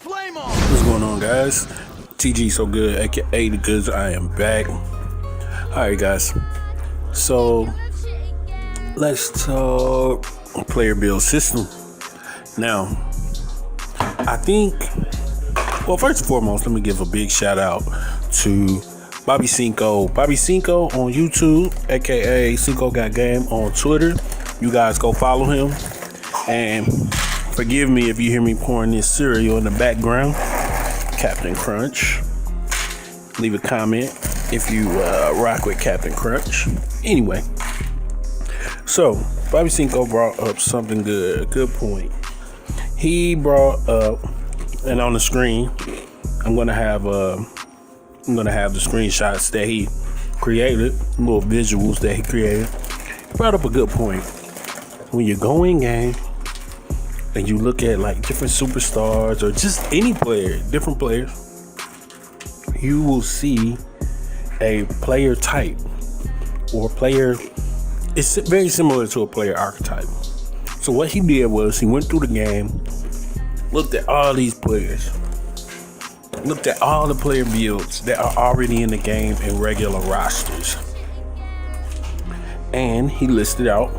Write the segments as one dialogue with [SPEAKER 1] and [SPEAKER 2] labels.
[SPEAKER 1] Flame on!
[SPEAKER 2] What's going on, guys? TGsoGood, aka the Goods. I am back. Alright, guys. So let's talk player build system. Now, I think, well, first and foremost, let me give a big shout out to Bobby Cinco. Bobby Cinco on YouTube, aka Cinco Got Game on Twitter. You guys go follow him. And forgive me if you hear me pouring this cereal in the background. Captain Crunch. Leave a comment if you rock with Captain Crunch. Anyway, so Bobby Cinco brought up something good. A good point. He brought up, and on the screen, I'm gonna have the screenshots that he created, little visuals that he created. He brought up a good point. When you go in game and you look at like different superstars or just any player, different players, you will see a player type or player. It's very similar to a player archetype. So what he did was he went through the game, looked at all these players, looked at all the player builds that are already in the game in regular rosters, and he listed out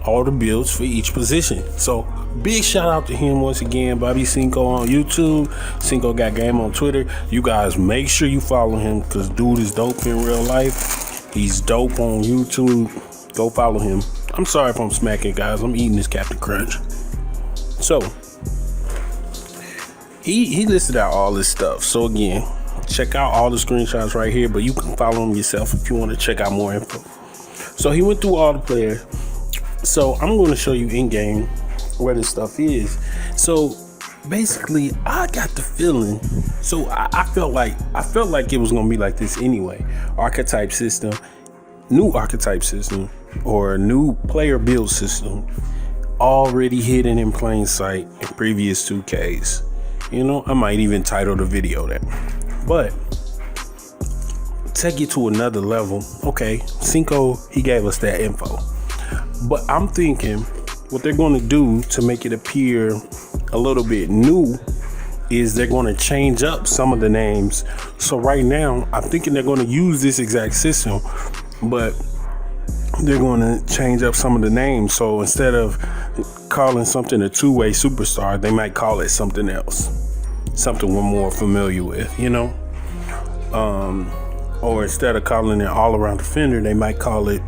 [SPEAKER 2] all the builds for each position. So big shout out to him once again. Bobby Cinco on YouTube, Cinco Got Game on Twitter. You guys make sure you follow him because dude is dope in real life. He's dope on YouTube. Go follow him. I'm sorry if I'm smacking, guys. I'm eating this Captain Crunch. So he listed out all this stuff. So again, check out all the screenshots right here, but you can follow him yourself if you want to check out more info. So he went through all the players. So I'm going to show you in game where this stuff is. So basically, I got the feeling. So I felt like it was going to be like this anyway. Archetype system, new archetype system, or new player build system, already hidden in plain sight in previous 2Ks. You know, I might even title the video that. But take it to another level. Okay, Cinco, he gave us that info. But I'm thinking what they're going to do to make it appear a little bit new is they're going to change up some of the names. So right now, I'm thinking they're going to use this exact system, but they're going to change up some of the names. So instead of calling something a two-way superstar, they might call it something else, something we're more familiar with, you know? Or instead of calling it all-around defender, they might call it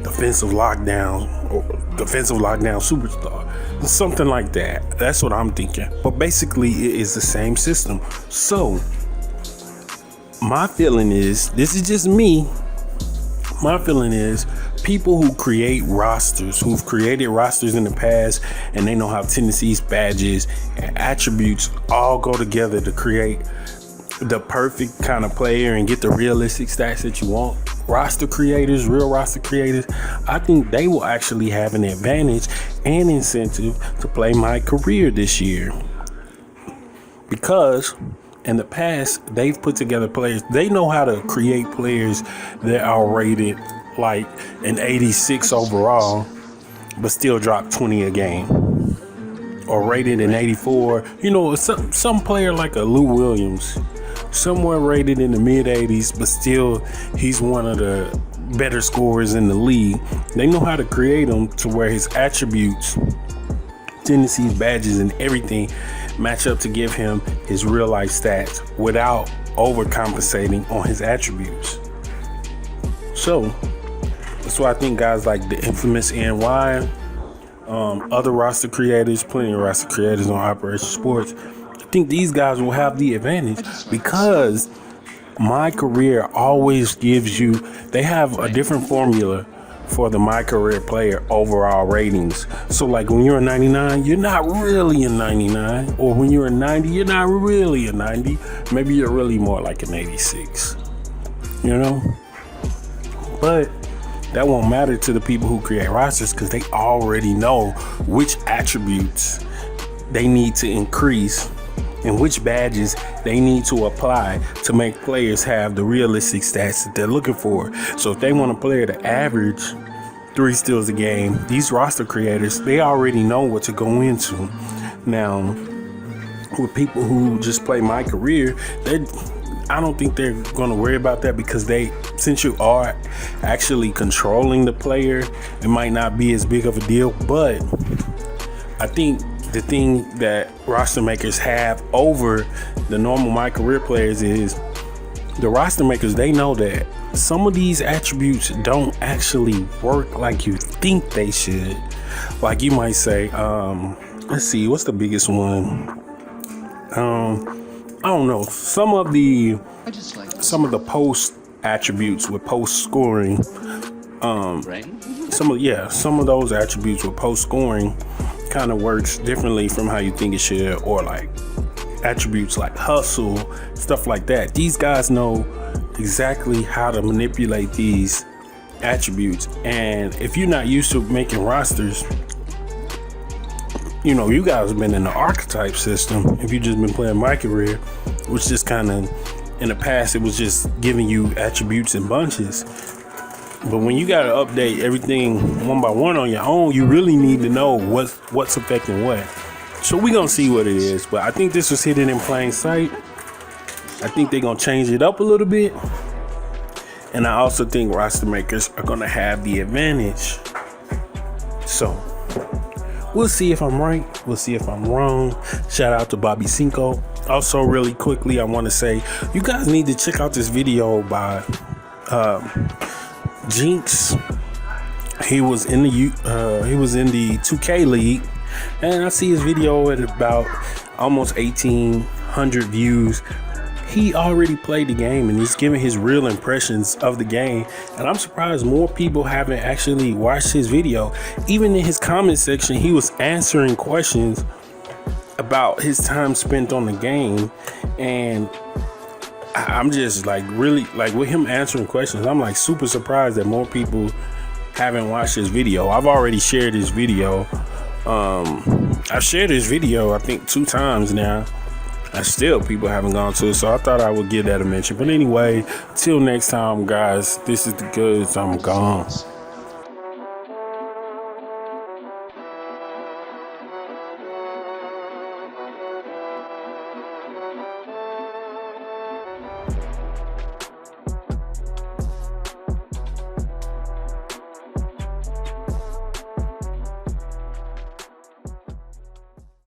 [SPEAKER 2] defensive lockdown or defensive lockdown superstar, something like that. That's what I'm thinking. But basically, it is the same system. So my feeling is, this is just me. My feeling is people who create rosters, who've created rosters in the past, and they know how tendencies, badges, and attributes all go together to create the perfect kind of player and get the realistic stats that you want. Roster creators, real roster creators, I think they will actually have an advantage and incentive to play my career this year, because in the past they've put together players. They know how to create players that are rated like an 86 overall but still drop 20 a game, or rated an 84. You know, some player like a Lou Williams, somewhere rated in the mid 80s, but still he's one of the better scorers in the league. They know how to create him to where his attributes, tendencies, badges, and everything match up to give him his real life stats without overcompensating on his attributes. So that's why I think guys like the infamous NY, other roster creators, plenty of roster creators on OperationSports, I think these guys will have the advantage because my career always gives you, they have a different formula for the my career player overall ratings. So like when you're a 99, you're not really a 99, or when you're a 90, you're not really a 90. Maybe you're really more like an 86, you know? But that won't matter to the people who create rosters because they already know which attributes they need to increase and which badges they need to apply to make players have the realistic stats that they're looking for. So if they want a player to average 3 steals a game, these roster creators, they already know what to go into. Now, with people who just play My Career, I don't think they're going to worry about that, because since you are actually controlling the player, it might not be as big of a deal. But I think the thing that roster makers have over the normal My Career players is the roster makers, they know that some of these attributes don't actually work like you think they should. Like you might say, let's see, what's the biggest one? I don't know. Some of the post attributes with post scoring, some of those attributes with post scoring kind of works differently from how you think it should, or like attributes like hustle, stuff like that. These guys know exactly how to manipulate these attributes, and if you're not used to making rosters, you guys have been in the archetype system. If you've just been playing My Career, which just kind of, in the past, it was just giving you attributes in bunches. But when you got to update everything one by one on your own, you really need to know what's affecting what. So we're going to see what it is. But I think this was hidden in plain sight. I think they're going to change it up a little bit. And I also think roster makers are going to have the advantage. So we'll see if I'm right. We'll see if I'm wrong. Shout out to Bobby Cinco. Also, really quickly, I want to say you guys need to check out this video by Jinx. He was in the 2K league, and I see his video at about almost 1,800 views. He already played the game, and he's giving his real impressions of the game. And I'm surprised more people haven't actually watched his video. Even in his comment section, he was answering questions about his time spent on the game. And I'm just like, really, like, with him answering questions, I'm like super surprised that more people haven't watched his video. I've already shared his video. I've shared his video, I think, 2 times now. And still people haven't gone to it, so I thought I would give that a mention. But anyway, till next time, guys, this is the goods. I'm gone.